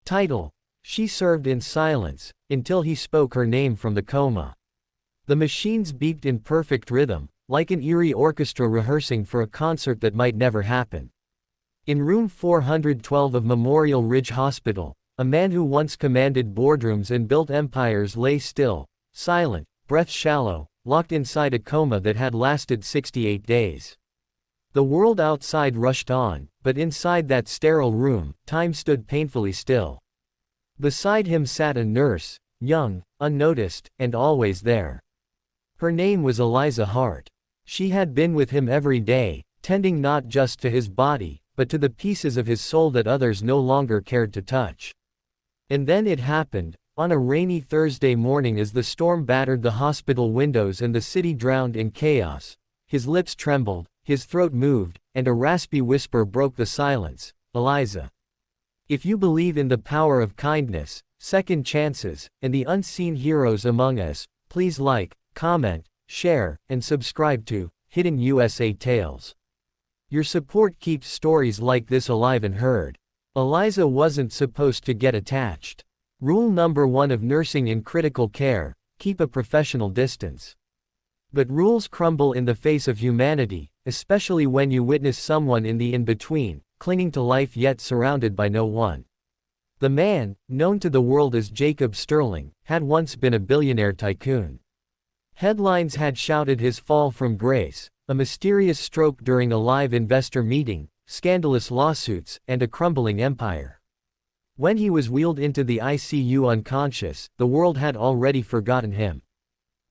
Title: She served in silence, until he spoke her name from the coma. The machines beeped in perfect rhythm, like an eerie orchestra rehearsing for a concert that might never happen. In room 412 of Memorial Ridge Hospital, a man who once commanded boardrooms and built empires lay still, silent, breath shallow, locked inside a coma that had lasted 68 days. The world outside rushed on, but inside that sterile room, time stood painfully still. Beside him sat a nurse, young, unnoticed, and always there. Her name was Eliza Hart. She had been with him every day, tending not just to his body, but to the pieces of his soul that others no longer cared to touch. And then it happened, on a rainy Thursday morning as the storm battered the hospital windows and the city drowned in chaos. His lips trembled, his throat moved, and a raspy whisper broke the silence. Eliza. If you believe in the power of kindness, second chances, and the unseen heroes among us, please like, comment, share, and subscribe to Hidden USA Tales. Your support keeps stories like this alive and heard. Eliza wasn't supposed to get attached. Rule number 1 of nursing in critical care: keep a professional distance. But rules crumble in the face of humanity, especially when you witness someone in the in-between, clinging to life yet surrounded by no one. The man, known to the world as Jacob Sterling, had once been a billionaire tycoon. Headlines had shouted his fall from grace, a mysterious stroke during a live investor meeting, scandalous lawsuits, and a crumbling empire. When he was wheeled into the ICU unconscious, the world had already forgotten him.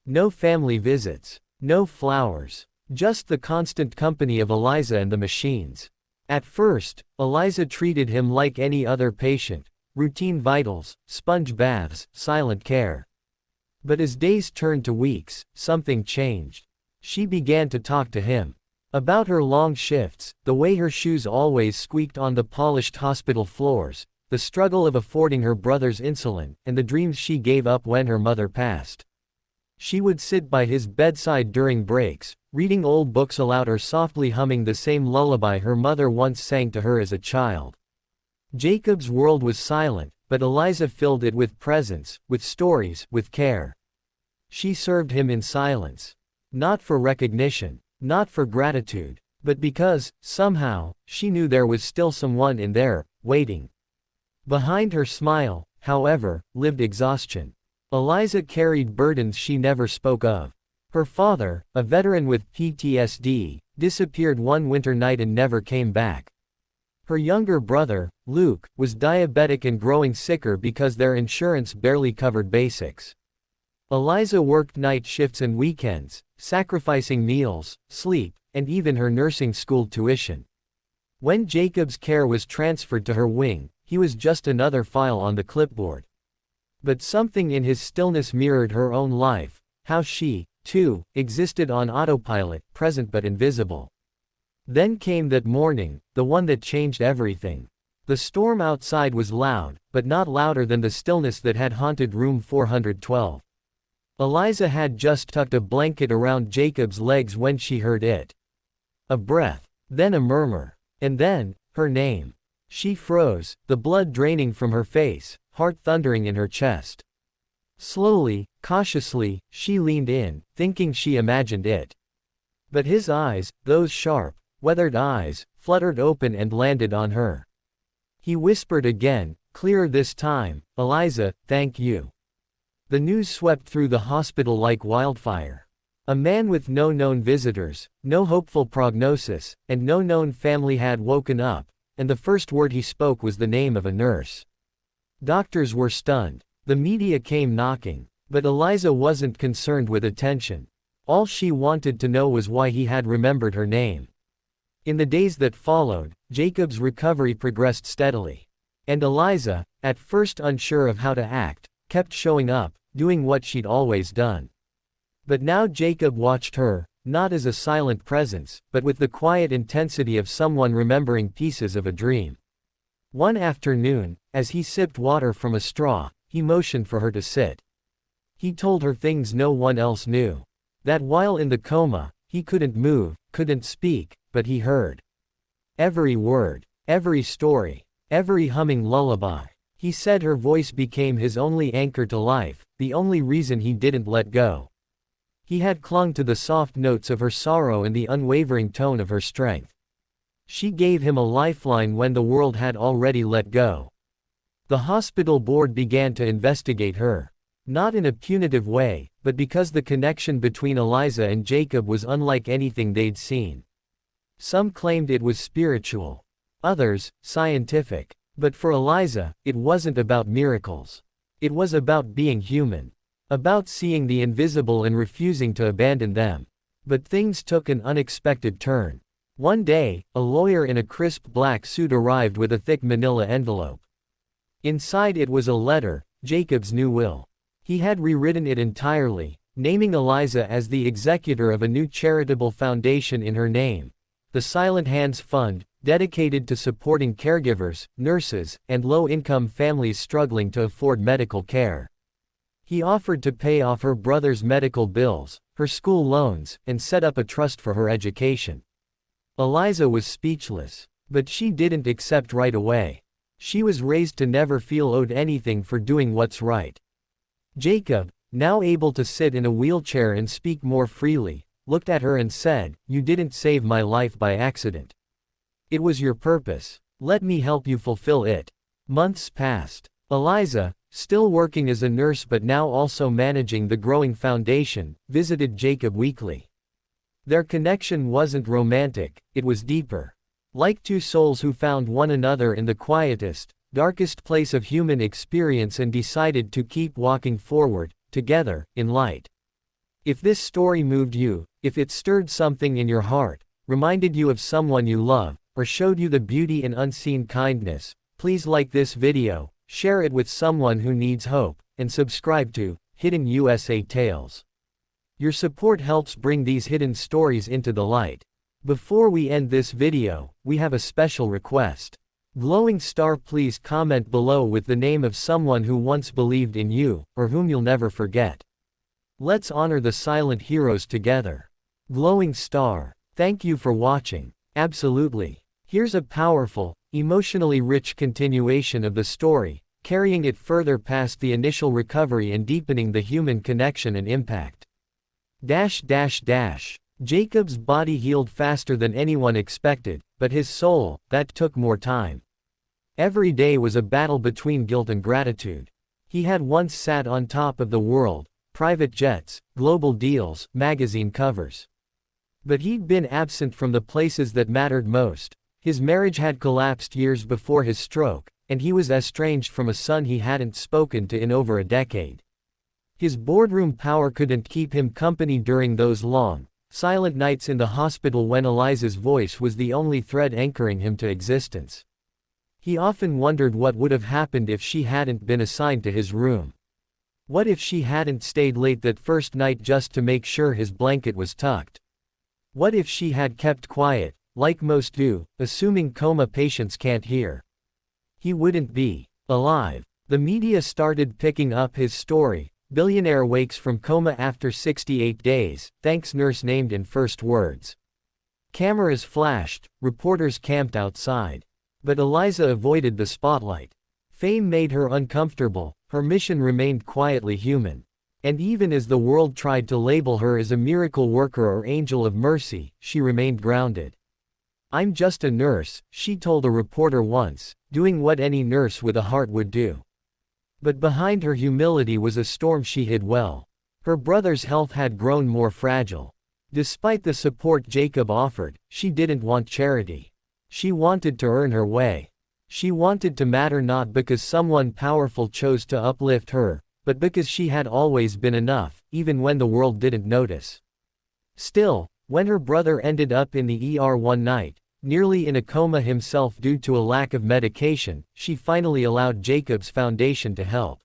No family visits, no flowers, just the constant company of Eliza and the machines. At first, Eliza treated him like any other patient: routine vitals, sponge baths, silent care. But as days turned to weeks, something changed. She began to talk to him. About her long shifts, the way her shoes always squeaked on the polished hospital floors, the struggle of affording her brother's insulin, and the dreams she gave up when her mother passed. She would sit by his bedside during breaks, reading old books aloud or softly humming the same lullaby her mother once sang to her as a child. Jacob's world was silent, but Eliza filled it with presence, with stories, with care. She served him in silence. Not for recognition, not for gratitude, but because, somehow, she knew there was still someone in there, waiting. Behind her smile, however, lived exhaustion. Eliza carried burdens she never spoke of. Her father, a veteran with PTSD, disappeared one winter night and never came back. Her younger brother, Luke, was diabetic and growing sicker because their insurance barely covered basics. Eliza worked night shifts and weekends, sacrificing meals, sleep, and even her nursing school tuition. When Jacob's care was transferred to her wing, he was just another file on the clipboard. But something in his stillness mirrored her own life, how she, too, existed on autopilot, present but invisible. Then came that morning, the one that changed everything. The storm outside was loud, but not louder than the stillness that had haunted room 412. Eliza had just tucked a blanket around Jacob's legs when she heard it. A breath, then a murmur, and then, her name. She froze, the blood draining from her face, heart thundering in her chest. Slowly, cautiously, she leaned in, thinking she imagined it. But his eyes, those sharp, weathered eyes, fluttered open and landed on her. He whispered again, clearer this time, "Eliza, thank you." The news swept through the hospital like wildfire. A man with no known visitors, no hopeful prognosis, and no known family had woken up, and the first word he spoke was the name of a nurse. Doctors were stunned. The media came knocking. But Eliza wasn't concerned with attention. All she wanted to know was why he had remembered her name. In the days that followed, Jacob's recovery progressed steadily. And Eliza, at first unsure of how to act, kept showing up, doing what she'd always done. But now Jacob watched her, not as a silent presence, but with the quiet intensity of someone remembering pieces of a dream. One afternoon, as he sipped water from a straw, he motioned for her to sit. He told her things no one else knew. That while in the coma, he couldn't move, couldn't speak, but he heard. Every word, every story, every humming lullaby. He said her voice became his only anchor to life, the only reason he didn't let go. He had clung to the soft notes of her sorrow and the unwavering tone of her strength. She gave him a lifeline when the world had already let go. The hospital board began to investigate her. Not in a punitive way, but because the connection between Eliza and Jacob was unlike anything they'd seen. Some claimed it was spiritual. Others, scientific. But for Eliza, it wasn't about miracles. It was about being human. About seeing the invisible and refusing to abandon them. But things took an unexpected turn. One day, a lawyer in a crisp black suit arrived with a thick manila envelope. Inside it was a letter, Jacob's new will. He had rewritten it entirely, naming Eliza as the executor of a new charitable foundation in her name, the Silent Hands Fund, dedicated to supporting caregivers, nurses, and low-income families struggling to afford medical care. He offered to pay off her brother's medical bills, her school loans, and set up a trust for her education. Eliza was speechless. But she didn't accept right away. She was raised to never feel owed anything for doing what's right. Jacob, now able to sit in a wheelchair and speak more freely, looked at her and said, "You didn't save my life by accident. It was your purpose. Let me help you fulfill it." Months passed. Eliza, still working as a nurse but now also managing the growing foundation, visited Jacob weekly. Their connection wasn't romantic, it was deeper. Like two souls who found one another in the quietest, darkest place of human experience and decided to keep walking forward, together, in light. If this story moved you, if it stirred something in your heart, reminded you of someone you love, or showed you the beauty in unseen kindness, please like this video, share it with someone who needs hope, and subscribe to Hidden USA Tales. Your support helps bring these hidden stories into the light. Before we end this video, we have a special request. Glowing star, please comment below with the name of someone who once believed in you, or whom you'll never forget. Let's honor the silent heroes together. Glowing star, thank you for watching. Absolutely. Here's a powerful, emotionally rich continuation of the story, carrying it further past the initial recovery and deepening the human connection and impact. Jacob's body healed faster than anyone expected, but his soul, that took more time. Every day was a battle between guilt and gratitude. He had once sat on top of the world, private jets, global deals, magazine covers. But he'd been absent from the places that mattered most. His marriage had collapsed years before his stroke, and he was estranged from a son he hadn't spoken to in over a decade. His boardroom power couldn't keep him company during those long, silent nights in the hospital when Eliza's voice was the only thread anchoring him to existence. He often wondered what would have happened if she hadn't been assigned to his room. What if she hadn't stayed late that first night just to make sure his blanket was tucked? What if she had kept quiet, like most do, assuming coma patients can't hear? He wouldn't be alive. The media started picking up his story. Billionaire wakes from coma after 68 days, thanks nurse named in first words. Cameras flashed, reporters camped outside. But Eliza avoided the spotlight. Fame made her uncomfortable, her mission remained quietly human. And even as the world tried to label her as a miracle worker or angel of mercy, she remained grounded. "I'm just a nurse," she told a reporter once, doing what any nurse with a heart would do. But behind her humility was a storm she hid well. Her brother's health had grown more fragile. Despite the support Jacob offered, she didn't want charity. She wanted to earn her way. She wanted to matter not because someone powerful chose to uplift her, but because she had always been enough, even when the world didn't notice. Still, when her brother ended up in the ER one night, nearly in a coma himself due to a lack of medication, she finally allowed Jacob's foundation to help.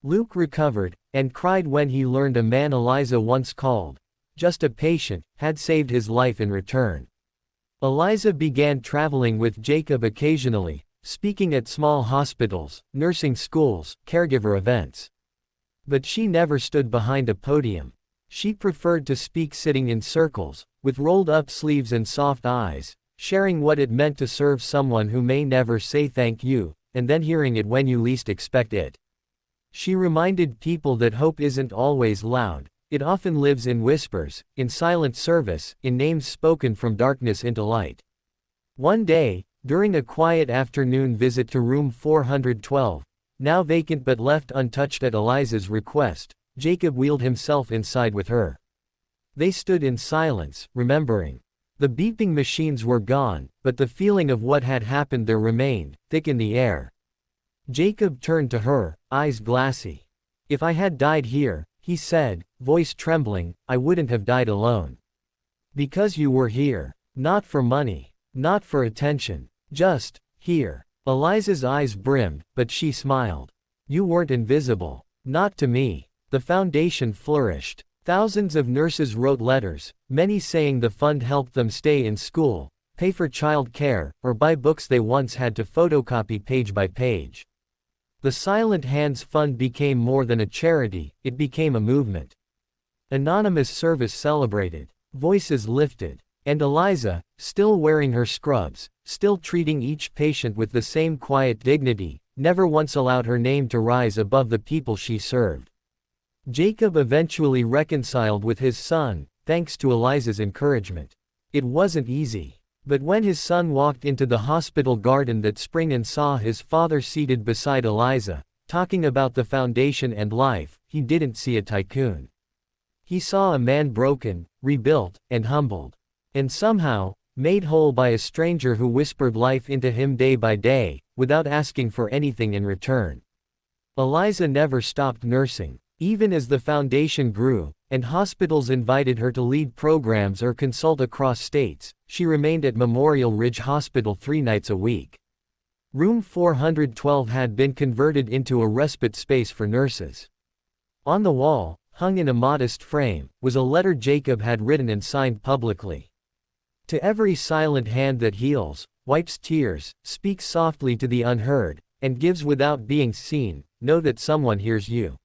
Luke recovered, and cried when he learned a man Eliza once called just a patient had saved his life in return. Eliza began traveling with Jacob occasionally, speaking at small hospitals, nursing schools, caregiver events. But she never stood behind a podium. She preferred to speak sitting in circles, with rolled-up sleeves and soft eyes, sharing what it meant to serve someone who may never say thank you, and then hearing it when you least expect it. She reminded people that hope isn't always loud, it often lives in whispers, in silent service, in names spoken from darkness into light. One day, during a quiet afternoon visit to room 412, now vacant but left untouched at Eliza's request, Jacob wheeled himself inside with her. They stood in silence, remembering. The beeping machines were gone, but the feeling of what had happened there remained, thick in the air. Jacob turned to her, eyes glassy. "If I had died here," he said, voice trembling, "I wouldn't have died alone. Because you were here. Not for money. Not for attention. Just, here." Eliza's eyes brimmed, but she smiled. "You weren't invisible. Not to me." The foundation flourished. Thousands of nurses wrote letters, many saying the fund helped them stay in school, pay for child care, or buy books they once had to photocopy page by page. The Silent Hands Fund became more than a charity, it became a movement. Anonymous service celebrated, voices lifted, and Eliza, still wearing her scrubs, still treating each patient with the same quiet dignity, never once allowed her name to rise above the people she served. Jacob eventually reconciled with his son, thanks to Eliza's encouragement. It wasn't easy. But when his son walked into the hospital garden that spring and saw his father seated beside Eliza, talking about the foundation and life, he didn't see a tycoon. He saw a man broken, rebuilt, and humbled. And somehow, made whole by a stranger who whispered life into him day by day, without asking for anything in return. Eliza never stopped nursing. Even as the foundation grew, and hospitals invited her to lead programs or consult across states, she remained at Memorial Ridge Hospital 3 nights a week. Room 412 had been converted into a respite space for nurses. On the wall, hung in a modest frame, was a letter Jacob had written and signed publicly. "To every silent hand that heals, wipes tears, speaks softly to the unheard, and gives without being seen, know that someone hears you.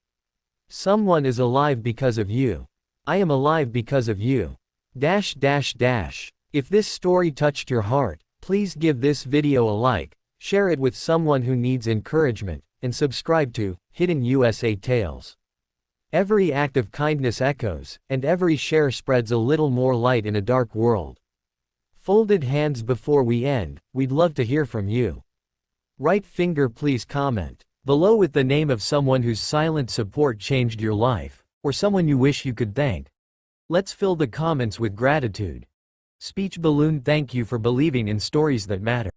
Someone is alive because of you. I am alive because of you. If this story touched your heart, please give this video a like, share it with someone who needs encouragement, and subscribe to Hidden USA Tales. Every act of kindness echoes, and every share spreads a little more light in a dark world." Folded hands before we end, we'd love to hear from you. Right finger please comment below with the name of someone whose silent support changed your life, or someone you wish you could thank. Let's fill the comments with gratitude. Speech balloon. Thank you for believing in stories that matter.